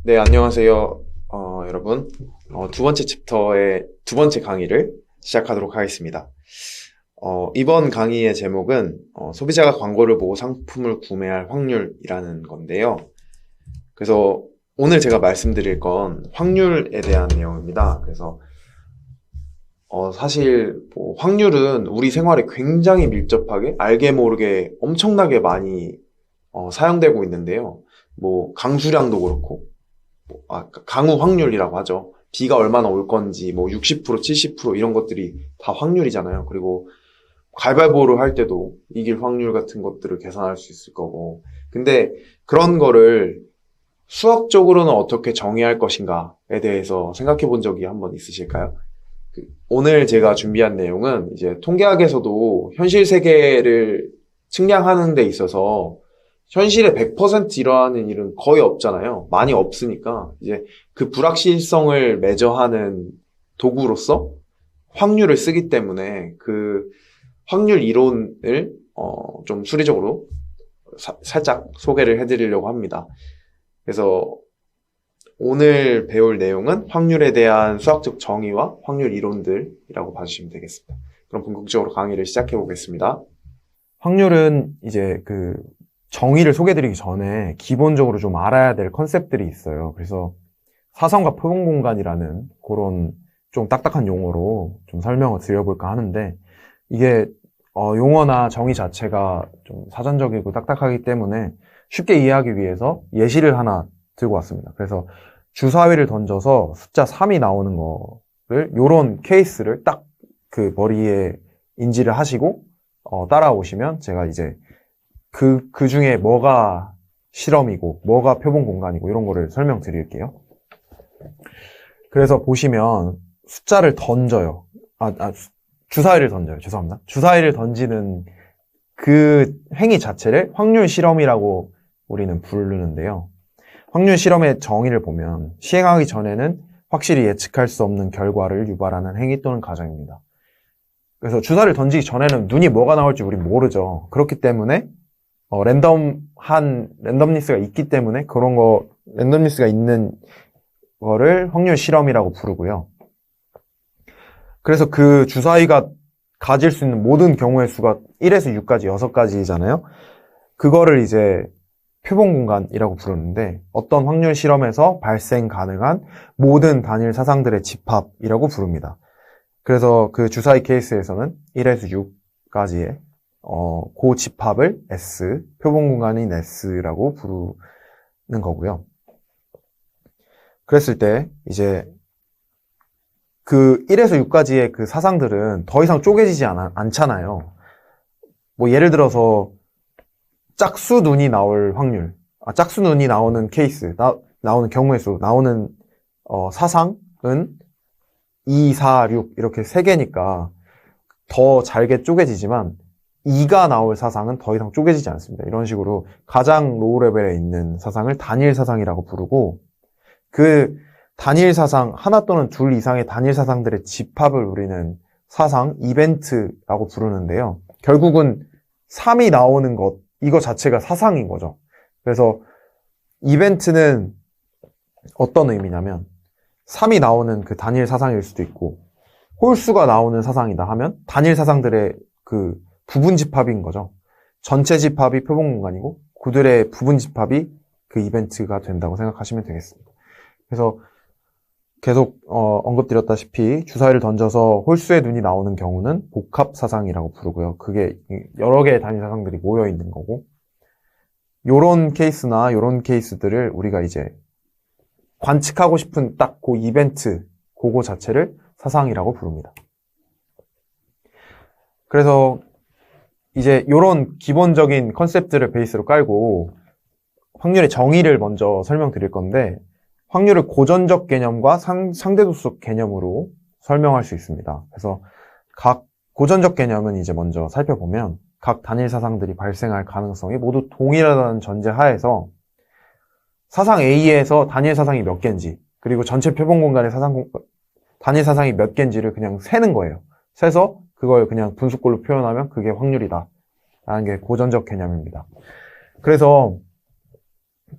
네, 안녕하세요. 여러분. 두 번째 챕터의 두 번째 강의를 시작하도록 하겠습니다. 이번 강의의 제목은 소비자가 광고를 보고 상품을 구매할 확률이라는 건데요. 그래서 오늘 제가 말씀드릴 건 확률에 대한 내용입니다. 그래서 사실 확률은 우리 생활에 굉장히 밀접하게 알게 모르게 엄청나게 많이 사용되고 있는데요. 강수량도 그렇고 강우 확률이라고 하죠. 비가 얼마나 올 건지, 60%, 70% 이런 것들이 다 확률이잖아요. 그리고 가위바위보를 할 때도 이길 확률 같은 것들을 계산할 수 있을 거고. 근데 그런 거를 수학적으로는 어떻게 정의할 것인가에 대해서 생각해 본 적이 한번 있으실까요? 오늘 제가 준비한 내용은 이제 통계학에서도 현실 세계를 측량하는 데 있어서 현실에 100% 일어나는 일은 거의 없잖아요. 많이 없으니까 이제 그 불확실성을 매저하는 도구로서 확률을 쓰기 때문에 그 확률 이론을 좀 수리적으로 살짝 소개를 해드리려고 합니다. 그래서 오늘 배울 내용은 확률에 대한 수학적 정의와 확률 이론들이라고 봐주시면 되겠습니다. 그럼 본격적으로 강의를 시작해 보겠습니다. 확률은 이제 정의를 소개드리기 전에 기본적으로 좀 알아야 될 컨셉들이 있어요. 그래서 사선과 표본 공간이라는 그런 좀 딱딱한 용어로 좀 설명을 드려볼까 하는데, 이게 용어나 정의 자체가 좀 사전적이고 딱딱하기 때문에 쉽게 이해하기 위해서 예시를 하나 들고 왔습니다. 그래서 주사위를 던져서 숫자 3이 나오는 거를, 요런 케이스를 딱 그 머리에 인지를 하시고 따라오시면 제가 이제 그 중에 뭐가 실험이고 뭐가 표본 공간이고 이런 거를 설명드릴게요. 그래서 보시면 숫자를 던져요. 주사위를 던져요. 죄송합니다. 주사위를 던지는 그 행위 자체를 확률 실험이라고 우리는 부르는데요. 확률 실험의 정의를 보면 시행하기 전에는 확실히 예측할 수 없는 결과를 유발하는 행위 또는 과정입니다. 그래서 주사위를 던지기 전에는 눈이 뭐가 나올지 우리 모르죠. 그렇기 때문에 랜덤니스가 있기 때문에 랜덤니스가 있는 거를 확률 실험이라고 부르고요. 그래서 그 주사위가 가질 수 있는 모든 경우의 수가 1에서 6까지 6가지잖아요. 그거를 이제 표본 공간이라고 부르는데, 어떤 확률 실험에서 발생 가능한 모든 단일 사상들의 집합이라고 부릅니다. 그래서 그 주사위 케이스에서는 1에서 6까지의 그 집합을 S, 표본 공간인 S라고 부르는 거고요. 그랬을 때 이제 그 1에서 6까지의 그 사상들은 더 이상 쪼개지지 않잖아요. 예를 들어서 짝수 눈이 나올 확률, 짝수 눈이 나오는 케이스, 나오는 경우의 수, 나오는 사상은 2, 4, 6 이렇게 3개니까 더 잘게 쪼개지지만 2가 나올 사상은 더 이상 쪼개지지 않습니다. 이런 식으로 가장 로우 레벨에 있는 사상을 단일 사상이라고 부르고, 그 단일 사상, 하나 또는 둘 이상의 단일 사상들의 집합을 우리는 사상, 이벤트라고 부르는데요. 결국은 3이 나오는 것, 이거 자체가 사상인 거죠. 그래서 이벤트는 어떤 의미냐면 3이 나오는 그 단일 사상일 수도 있고, 홀수가 나오는 사상이다 하면 단일 사상들의 그 부분 집합인 거죠. 전체 집합이 표본 공간이고 그들의 부분 집합이 그 이벤트가 된다고 생각하시면 되겠습니다. 그래서 계속 언급드렸다시피 주사위를 던져서 홀수의 눈이 나오는 경우는 복합 사상이라고 부르고요. 그게 여러 개의 단일 사상들이 모여 있는 거고, 요런 케이스나 요런 케이스들을 우리가 이제 관측하고 싶은 딱 그 이벤트, 그거 자체를 사상이라고 부릅니다. 그래서 이제 요런 기본적인 컨셉들을 베이스로 깔고 확률의 정의를 먼저 설명드릴 건데, 확률을 고전적 개념과 상대도수적 개념으로 설명할 수 있습니다. 그래서 각 고전적 개념은 이제 먼저 살펴보면 각 단일 사상들이 발생할 가능성이 모두 동일하다는 전제 하에서 사상 A에서 단일 사상이 몇 개인지, 그리고 전체 표본 공간의 단일 사상이 몇 개인지를 그냥 세는 거예요. 세서 그걸 그냥 분수꼴로 표현하면 그게 확률이다 라는 게 고전적 개념입니다. 그래서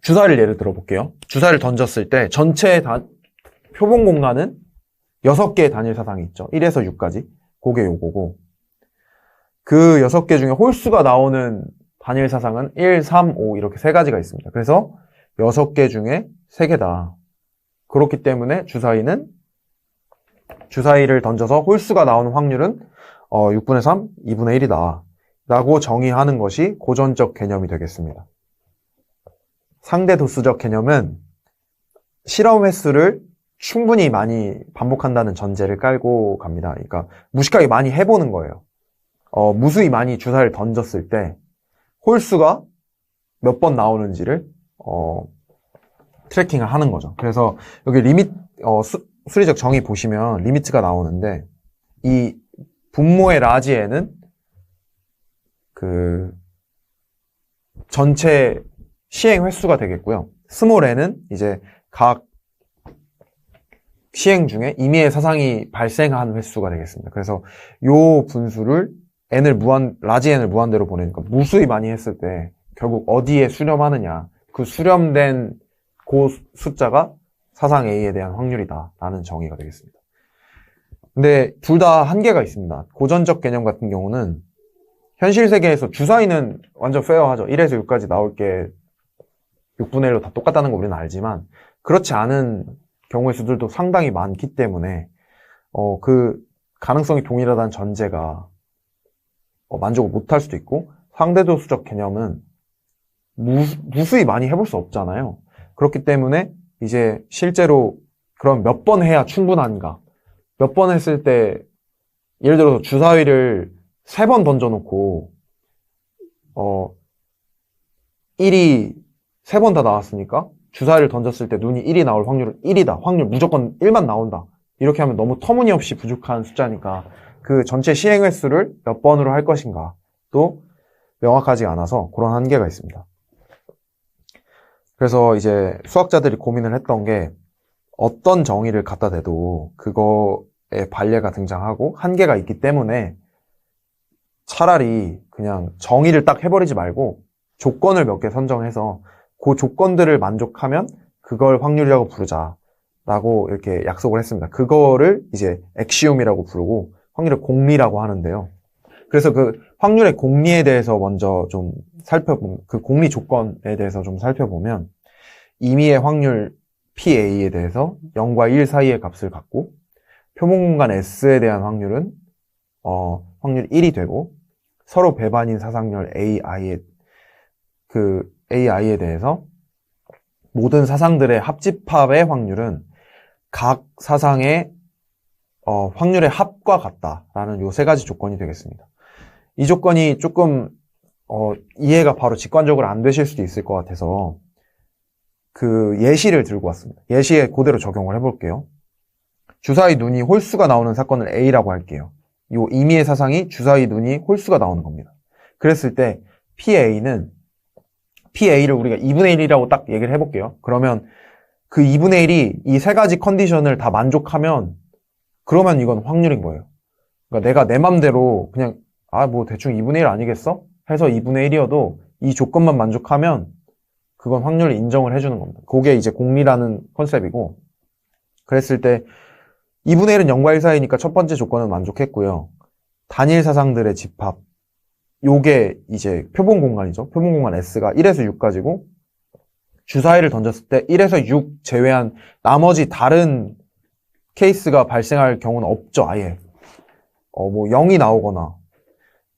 주사위를 예를 들어 볼게요. 주사위를 던졌을 때 전체 표본 공간은 6개의 단일 사상이 있죠. 1에서 6까지. 그게 요거고. 그 6개 중에 홀수가 나오는 단일 사상은 1, 3, 5 이렇게 3가지가 있습니다. 그래서 6개 중에 3개다. 그렇기 때문에 주사위를 던져서 홀수가 나오는 확률은 6분의 3, 2분의 1이다. 라고 정의하는 것이 고전적 개념이 되겠습니다. 상대도수적 개념은 실험 횟수를 충분히 많이 반복한다는 전제를 깔고 갑니다. 그러니까 무식하게 많이 해보는 거예요. 무수히 많이 주사위를 던졌을 때 홀수가 몇 번 나오는지를 트래킹을 하는 거죠. 그래서 여기 수리적 정의 보시면 리미트가 나오는데 이 분모의 라지에는 그 전체 시행 횟수가 되겠고요. 스몰 n은 이제 각 시행 중에 임의의 사상이 발생한 횟수가 되겠습니다. 그래서 요 분수를 라지 n을 무한대로 보내니까 무수히 많이 했을 때 결국 어디에 수렴하느냐, 그 수렴된 그 숫자가 사상 A에 대한 확률이다 라는 정의가 되겠습니다. 근데 둘 다 한계가 있습니다. 고전적 개념 같은 경우는 현실 세계에서 주사위는 완전 페어하죠. 1에서 6까지 나올 게 6분의 1로 다 똑같다는 거 우리는 알지만 그렇지 않은 경우의 수들도 상당히 많기 때문에 그 가능성이 동일하다는 전제가 만족을 못할 수도 있고 상대도수적 개념은 무수히 많이 해볼 수 없잖아요. 그렇기 때문에 이제 실제로 그럼 몇 번 해야 충분한가? 몇 번 했을 때 예를 들어서 주사위를 3번 던져놓고 1이 3번 다 나왔으니까 주사위를 던졌을 때 눈이 1이 나올 확률은 1이다. 확률 무조건 1만 나온다. 이렇게 하면 너무 터무니없이 부족한 숫자니까 그 전체 시행 횟수를 몇 번으로 할 것인가 또 명확하지 않아서 그런 한계가 있습니다. 그래서 이제 수학자들이 고민을 했던 게 어떤 정의를 갖다 대도 그거에 반례가 등장하고 한계가 있기 때문에 차라리 그냥 정의를 딱 해버리지 말고 조건을 몇 개 선정해서 그 조건들을 만족하면 그걸 확률이라고 부르자라고 이렇게 약속을 했습니다. 그거를 이제 액시옴이라고 부르고 확률의 공리라고 하는데요. 그래서 그 확률의 공리에 대해서 먼저 좀 살펴보면 그 공리 조건에 대해서 좀 살펴보면 임의의 확률 PA에 대해서 0과 1 사이의 값을 갖고 표본 공간 S에 대한 확률은 확률 1이 되고 서로 배반인 사상열 AI에 대해서 모든 사상들의 합집합의 확률은 각 사상의 확률의 합과 같다라는 요 3가지 조건이 되겠습니다. 이 조건이 조금 이해가 바로 직관적으로 안 되실 수도 있을 것 같아서 그 예시를 들고 왔습니다. 예시에 그대로 적용을 해볼게요. 주사위 눈이 홀수가 나오는 사건을 A라고 할게요. 요 임의의 사상이 주사위 눈이 홀수가 나오는 겁니다. 그랬을 때 PA를 우리가 2분의 1이라고 딱 얘기를 해볼게요. 그러면 그 2분의 1이 이 3가지 컨디션을 다 만족하면 그러면 이건 확률인 거예요. 그러니까 내가 내 맘대로 그냥 뭐 대충 2분의 1 아니겠어? 해서 2분의 1이어도 이 조건만 만족하면 그건 확률을 인정을 해주는 겁니다. 그게 이제 공리라는 컨셉이고 그랬을 때 2분의 1은 0과 1 사이니까 첫 번째 조건은 만족했고요. 단일 사상들의 집합 요게 이제 표본 공간이죠. 표본 공간 S가 1에서 6까지고 주사위를 던졌을 때 1에서 6 제외한 나머지 다른 케이스가 발생할 경우는 없죠. 아예 뭐 0이 나오거나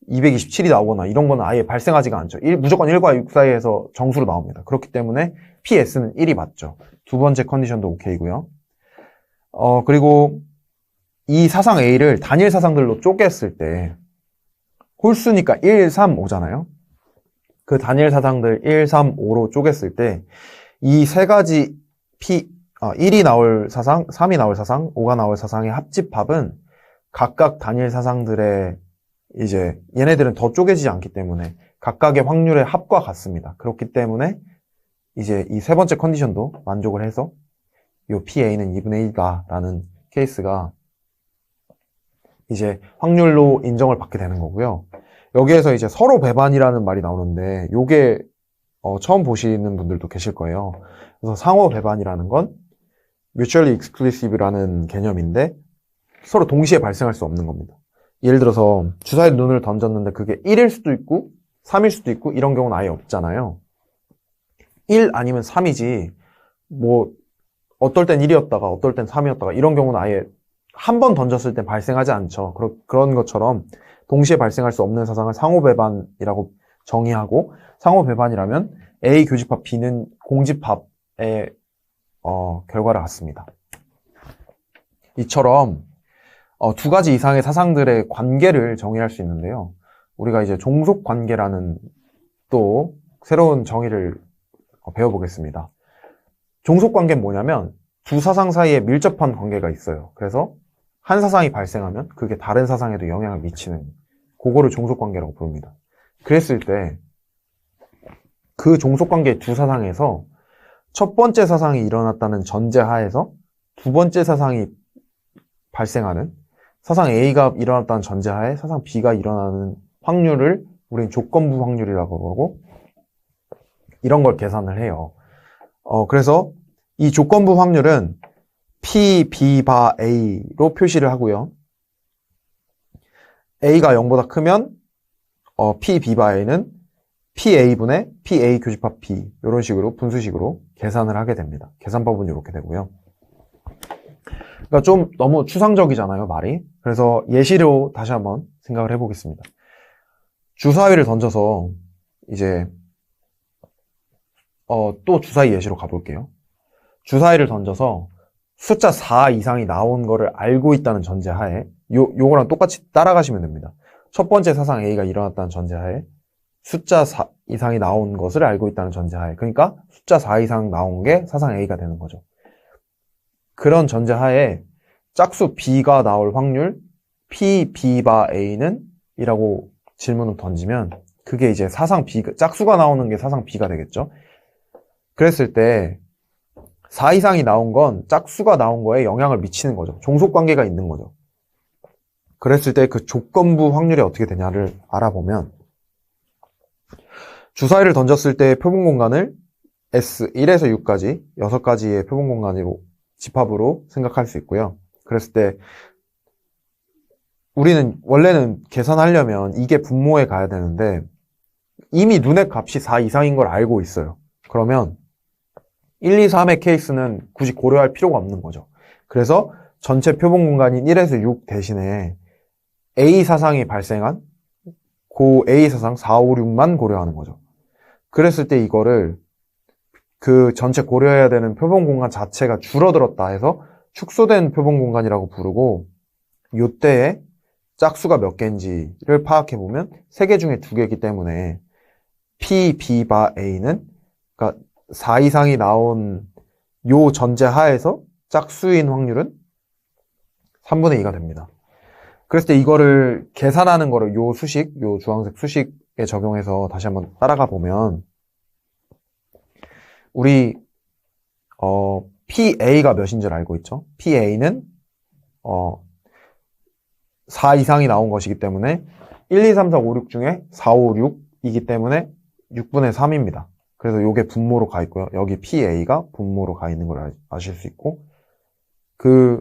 227이 나오거나 이런 거는 아예 발생하지가 않죠. 무조건 1과 6 사이에서 정수로 나옵니다. 그렇기 때문에 PS는 1이 맞죠. 두 번째 컨디션도 오케이고요. 그리고 이 사상 A를 단일 사상들로 쪼갰을 때 홀수니까 1, 3, 5잖아요. 그 단일 사상들 1, 3, 5로 쪼갰을 때 이 3가지 1이 나올 사상, 3이 나올 사상, 5가 나올 사상의 합집합은 각각 단일 사상들의 이제 얘네들은 더 쪼개지지 않기 때문에 각각의 확률의 합과 같습니다. 그렇기 때문에 이제 이 3번째 컨디션도 만족을 해서 이 PA는 2분의 1이다라는 케이스가 이제 확률로 인정을 받게 되는 거고요. 여기에서 이제 서로 배반이라는 말이 나오는데 요게 처음 보시는 분들도 계실 거예요. 그래서 상호 배반이라는 건 mutually exclusive라는 개념인데 서로 동시에 발생할 수 없는 겁니다. 예를 들어서 주사위에 눈을 던졌는데 그게 1일 수도 있고 3일 수도 있고 이런 경우는 아예 없잖아요. 1 아니면 3이지 뭐 어떨 땐 1이었다가 어떨 땐 3이었다가 이런 경우는 아예 한 번 던졌을 땐 발생하지 않죠. 그런 것처럼 동시에 발생할 수 없는 사상을 상호배반이라고 정의하고 상호배반이라면 A 교집합 B는 공집합의 결과를 갖습니다. 이처럼 두 가지 이상의 사상들의 관계를 정의할 수 있는데요. 우리가 이제 종속관계라는 또 새로운 정의를 배워보겠습니다. 종속관계는 뭐냐면 두 사상 사이에 밀접한 관계가 있어요. 그래서 한 사상이 발생하면 그게 다른 사상에도 영향을 미치는 그거를 종속관계라고 부릅니다. 그랬을 때 그 종속관계 두 사상에서 첫 번째 사상이 일어났다는 전제하에서 두 번째 사상이 발생하는 사상 A가 일어났다는 전제하에 사상 B가 일어나는 확률을 우리는 조건부 확률이라고 그러고 이런 걸 계산을 해요. 그래서 이 조건부 확률은 P, B, 바 A로 표시를 하고요. A가 0보다 크면 P, B, 바 A는 PA분의 PA 교집합 B 이런 식으로 분수식으로 계산을 하게 됩니다. 계산법은 이렇게 되고요. 그러니까 좀 너무 추상적이잖아요, 말이. 그래서 예시로 다시 한번 생각을 해보겠습니다. 주사위를 던져서 이제 또 주사위 예시로 가볼게요. 주사위를 던져서 숫자 4 이상이 나온 거를 알고 있다는 전제하에 요거랑 똑같이 따라가시면 됩니다. 첫 번째 사상 A가 일어났다는 전제하에 숫자 4 이상이 나온 것을 알고 있다는 전제하에 그러니까 숫자 4 이상 나온 게 사상 A가 되는 거죠. 그런 전제하에 짝수 B가 나올 확률 P, B, 바 A는 이라고 질문을 던지면 그게 이제 사상 B, 짝수가 나오는 게 사상 B가 되겠죠. 그랬을 때 4 이상이 나온 건 짝수가 나온 거에 영향을 미치는 거죠. 종속관계가 있는 거죠. 그랬을 때 그 조건부 확률이 어떻게 되냐를 알아보면 주사위를 던졌을 때 표본 공간을 S 1에서 6까지 6가지의 표본 공간으로 집합으로 생각할 수 있고요. 그랬을 때 우리는 원래는 계산하려면 이게 분모에 가야 되는데 이미 눈의 값이 4 이상인 걸 알고 있어요. 그러면 1, 2, 3의 케이스는 굳이 고려할 필요가 없는 거죠. 그래서 전체 표본 공간인 1에서 6 대신에 A 사상이 발생한 그 A 사상 4, 5, 6만 고려하는 거죠. 그랬을 때 이거를 그 전체 고려해야 되는 표본 공간 자체가 줄어들었다 해서 축소된 표본 공간이라고 부르고 요때에 짝수가 몇 개인지를 파악해보면 3개 중에 2개이기 때문에 P, B, 바 A는 그러니까 4 이상이 나온 요 전제 하에서 짝수인 확률은 3분의 2가 됩니다. 그랬을 때 이거를 계산하는 거를 요 수식, 요 주황색 수식에 적용해서 다시 한번 따라가 보면 우리 PA가 몇인 줄 알고 있죠? PA는 4 이상이 나온 것이기 때문에 1, 2, 3, 4, 5, 6 중에 4, 5, 6이기 때문에 6분의 3입니다. 그래서 요게 분모로 가 있고요. 여기 PA가 분모로 가 있는 걸 아실 수 있고 그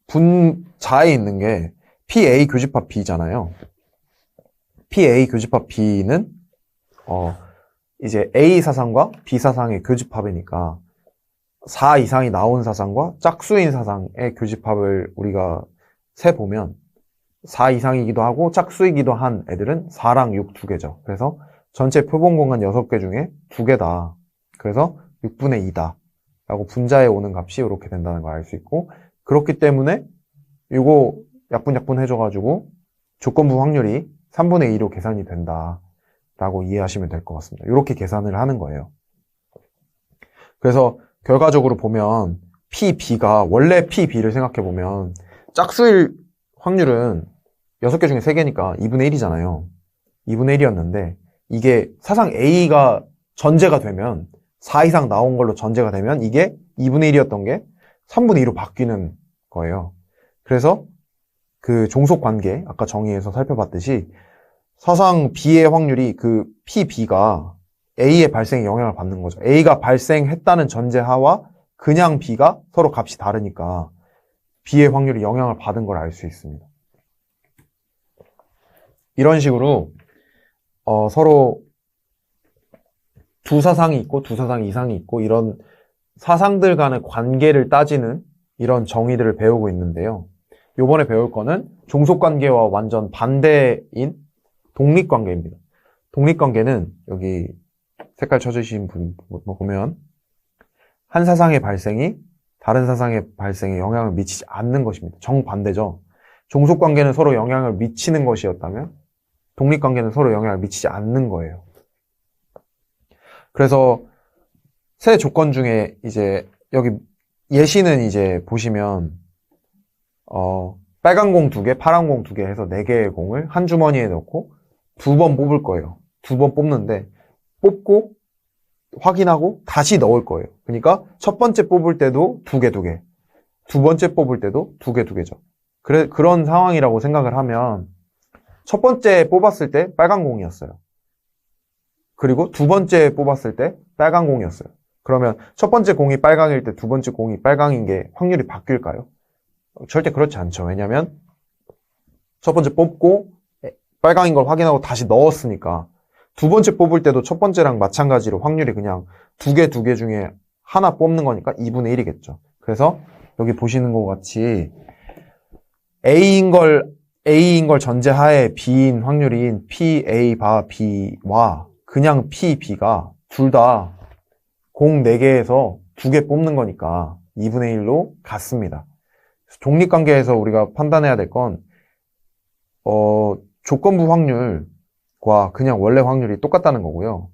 분자에 있는 게 PA 교집합 B잖아요. PA 교집합 B는 이제 A 사상과 B 사상의 교집합이니까 4 이상이 나온 사상과 짝수인 사상의 교집합을 우리가 세보면 4 이상이기도 하고 짝수이기도 한 애들은 4랑 6 2개죠. 그래서 전체 표본 공간 6개 중에 2개다. 그래서 6분의 2다. 라고 분자에 오는 값이 이렇게 된다는 걸 알 수 있고 그렇기 때문에 이거 약분약분 해줘가지고 조건부 확률이 3분의 2로 계산이 된다. 라고 이해하시면 될 것 같습니다. 이렇게 계산을 하는 거예요. 그래서 결과적으로 보면 PB가 원래 PB를 생각해보면 짝수일 확률은 6개 중에 3개니까 2분의 1이잖아요. 2분의 1이었는데 이게 사상 A가 전제가 되면 4 이상 나온 걸로 전제가 되면 이게 2분의 1이었던 게 3분의 2로 바뀌는 거예요. 그래서 그 종속관계 아까 정의에서 살펴봤듯이 사상 B의 확률이 그 PB가 A의 발생에 영향을 받는 거죠. A가 발생했다는 전제하와 그냥 B가 서로 값이 다르니까 B의 확률이 영향을 받은 걸 알 수 있습니다. 이런 식으로 서로 두 사상이 있고 두 사상 이상이 있고 이런 사상들 간의 관계를 따지는 이런 정의들을 배우고 있는데요. 요번에 배울 거는 종속관계와 완전 반대인 독립관계입니다. 독립관계는 여기 색깔 쳐주신 분 보면 한 사상의 발생이 다른 사상의 발생에 영향을 미치지 않는 것입니다. 정반대죠. 종속관계는 서로 영향을 미치는 것이었다면 독립관계는 서로 영향을 미치지 않는 거예요. 그래서 세 조건 중에 이제 여기 예시는 이제 보시면 빨간 공 2개, 파란 공 2개 해서 4개의 공을 한 주머니에 넣고 2번 뽑을 거예요. 2번 뽑는데 뽑고 확인하고 다시 넣을 거예요. 그러니까 첫 번째 뽑을 때도 2개, 2개. 두 번째 뽑을 때도 2개, 2개죠. 그런 상황이라고 생각을 하면 첫 번째 뽑았을 때 빨간 공이었어요. 그리고 두 번째 뽑았을 때 빨간 공이었어요. 그러면 첫 번째 공이 빨강일 때 두 번째 공이 빨강인 게 확률이 바뀔까요? 절대 그렇지 않죠. 왜냐면 첫 번째 뽑고 빨강인 걸 확인하고 다시 넣었으니까 두 번째 뽑을 때도 첫 번째랑 마찬가지로 확률이 그냥 2개, 2개 중에 하나 뽑는 거니까 2분의 1이겠죠. 그래서 여기 보시는 것 같이 A인 걸 전제하에 B인 확률인 PA 바 B와 그냥 PB가 둘 다 공 4개에서 2개 뽑는 거니까 2분의 1로 같습니다. 독립관계에서 우리가 판단해야 될 건 조건부 확률과 그냥 원래 확률이 똑같다는 거고요.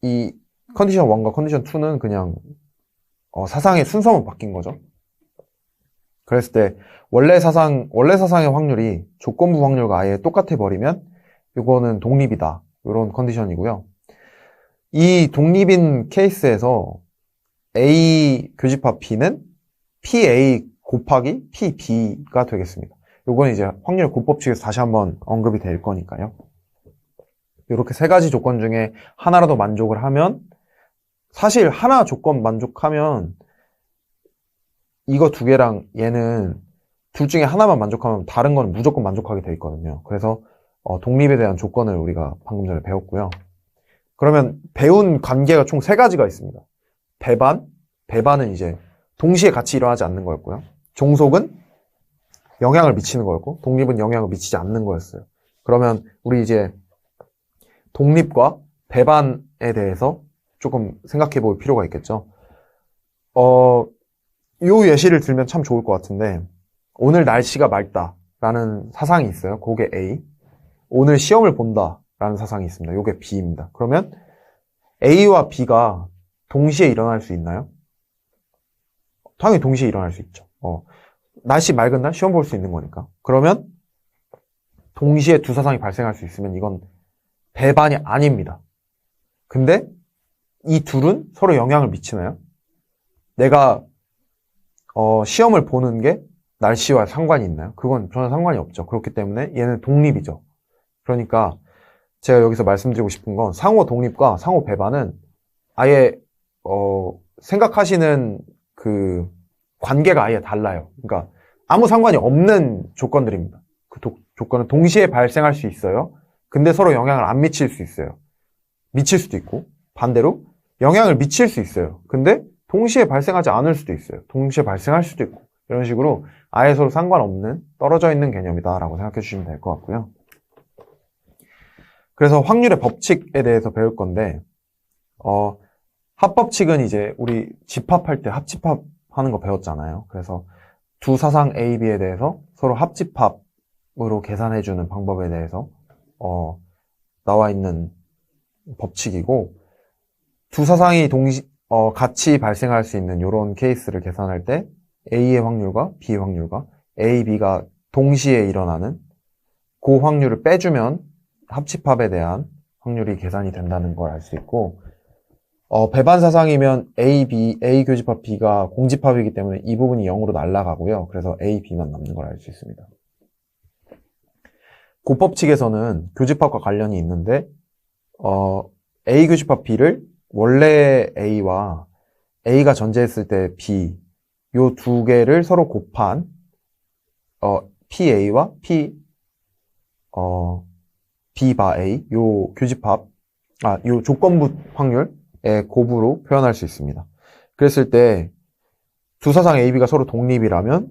이 컨디션 1과 컨디션 2는 그냥 사상의 순서만 바뀐 거죠. 그랬을 때 원래 사상의 확률이 조건부 확률과 아예 똑같아 버리면 이거는 독립이다. 이런 컨디션이고요. 이 독립인 케이스에서 A 교집합 B는 PA 곱하기 PB가 되겠습니다. 이건 이제 확률 곱법칙에서 다시 한번 언급이 될 거니까요. 이렇게 세 가지 조건 중에 하나라도 만족을 하면 사실 하나 조건 만족하면 이거 2개랑 얘는 둘 중에 하나만 만족하면 다른 거는 무조건 만족하게 돼 있거든요. 그래서 독립에 대한 조건을 우리가 방금 전에 배웠고요. 그러면 배운 관계가 총 3가지가 있습니다. 배반은 이제 동시에 같이 일어나지 않는 거였고요. 종속은 영향을 미치는 거였고 독립은 영향을 미치지 않는 거였어요. 그러면 우리 이제 독립과 배반에 대해서 조금 생각해 볼 필요가 있겠죠. 요 예시를 들면 참 좋을 것 같은데 오늘 날씨가 맑다라는 사상이 있어요. 그게 A. 오늘 시험을 본다라는 사상이 있습니다. 요게 B입니다. 그러면 A와 B가 동시에 일어날 수 있나요? 당연히 동시에 일어날 수 있죠. 날씨 맑은 날 시험 볼 수 있는 거니까. 그러면 동시에 두 사상이 발생할 수 있으면 이건 배반이 아닙니다. 근데 이 둘은 서로 영향을 미치나요? 내가 시험을 보는 게 날씨와 상관이 있나요? 그건 전혀 상관이 없죠. 그렇기 때문에 얘는 독립이죠. 그러니까 제가 여기서 말씀드리고 싶은 건 상호 독립과 상호 배반은 아예 생각하시는 그 관계가 아예 달라요. 그러니까 아무 상관이 없는 조건들입니다. 그 조건은 동시에 발생할 수 있어요. 근데 서로 영향을 안 미칠 수 있어요. 미칠 수도 있고 반대로 영향을 미칠 수 있어요. 근데 동시에 발생하지 않을 수도 있어요. 동시에 발생할 수도 있고 이런 식으로 아예 서로 상관없는 떨어져 있는 개념이다라고 생각해 주시면 될 것 같고요. 그래서 확률의 법칙에 대해서 배울 건데 합법칙은 이제 우리 집합할 때 합집합하는 거 배웠잖아요. 그래서 두 사상 A, B에 대해서 서로 합집합으로 계산해주는 방법에 대해서 나와 있는 법칙이고 두 사상이 같이 발생할 수 있는 이런 케이스를 계산할 때 A의 확률과 B의 확률과 A, B가 동시에 일어나는 그 확률을 빼주면 합집합에 대한 확률이 계산이 된다는 걸 알 수 있고 배반 사상이면 A 교집합 B가 공집합이기 때문에 이 부분이 0으로 날아가고요. 그래서 A, B만 남는 걸 알 수 있습니다. 곱법칙에서는 교집합과 관련이 있는데 A 교집합 B를 원래 A와 A가 전제했을 때 B, 요 두 개를 서로 곱한, PA와 B 바 A, 요 교집합, 요 조건부 확률의 곱으로 표현할 수 있습니다. 그랬을 때, 두 사상 A, B가 서로 독립이라면,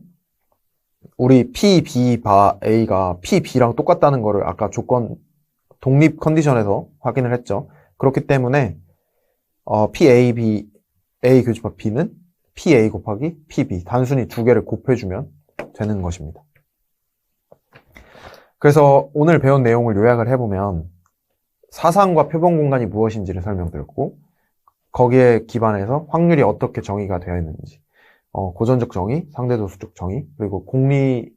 우리 P, B 바 A가 P, B랑 똑같다는 거를 아까 독립 컨디션에서 확인을 했죠. 그렇기 때문에, P, A, B, A 교집합 B는 P, A 곱하기 P, B. 단순히 두 개를 곱해주면 되는 것입니다. 그래서 오늘 배운 내용을 요약을 해보면, 사상과 표본 공간이 무엇인지를 설명드렸고, 거기에 기반해서 확률이 어떻게 정의가 되어 있는지, 고전적 정의, 상대도수적 정의, 그리고 공리의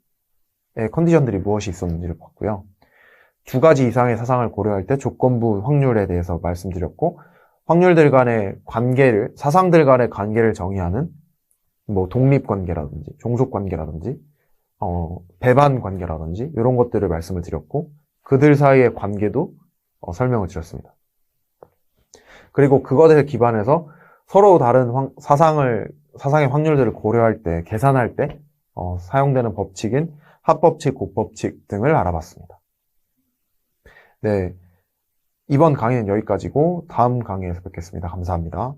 컨디션들이 무엇이 있었는지를 봤고요. 두 가지 이상의 사상을 고려할 때 조건부 확률에 대해서 말씀드렸고, 확률들 간의 관계를, 사상들 간의 관계를 정의하는 뭐 독립관계라든지 종속관계라든지 배반 관계라든지 이런 것들을 말씀을 드렸고, 그들 사이의 관계도 설명을 드렸습니다. 그리고 그것에 기반해서 서로 다른 사상의 확률들을 고려할 때, 계산할 때 사용되는 법칙인 합법칙, 곱법칙 등을 알아봤습니다. 네, 이번 강의는 여기까지고 다음 강의에서 뵙겠습니다. 감사합니다.